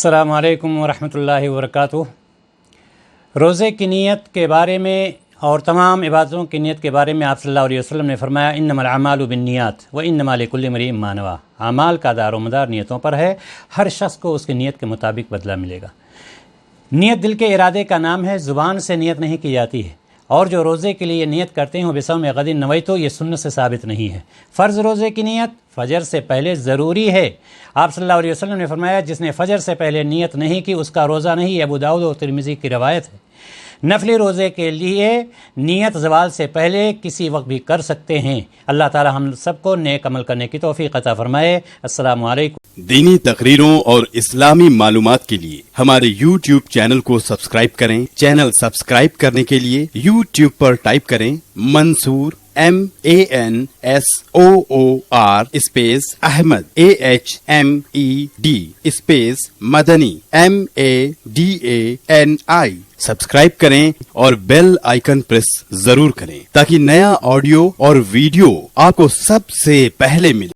السلام علیکم ورحمۃ اللہ وبرکاتہ۔ روزے کی نیت کے بارے میں اور تمام عبادتوں کی نیت کے بارے میں آپ صلی اللہ علیہ وسلم نے فرمایا انما الاعمال بالنیات وانما لکل امرئ ما نوی۔ اعمال کا دار و مدار نیتوں پر ہے، ہر شخص کو اس کی نیت کے مطابق بدلہ ملے گا۔ نیت دل کے ارادے کا نام ہے، زبان سے نیت نہیں کی جاتی ہے، اور جو روزے کے لیے نیت کرتے ہیں وہ بصوم غد نویت، یہ سنت سے ثابت نہیں ہے۔ فرض روزے کی نیت فجر سے پہلے ضروری ہے۔ آپ صلی اللہ علیہ وسلم نے فرمایا جس نے فجر سے پہلے نیت نہیں کی اس کا روزہ نہیں۔ یہ ابو داؤد اور ترمذی کی روایت ہے۔ نفلی روزے کے لیے نیت زوال سے پہلے کسی وقت بھی کر سکتے ہیں۔ اللہ تعالی ہم سب کو نیک عمل کرنے کی توفیق عطا فرمائے۔ السلام علیکم۔ دینی تقریروں اور اسلامی معلومات کے لیے ہمارے YouTube چینل کو سبسکرائب کریں۔ چینل سبسکرائب کرنے کے لیے YouTube پر ٹائپ کریں Mansoor MANSOOR space Ahmed AHMED space Madani MADANI۔ Subscribe کریں اور بیل آئیکن پریس ضرور کریں تاکہ نیا آڈیو اور ویڈیو آپ کو سب سے پہلے ملے۔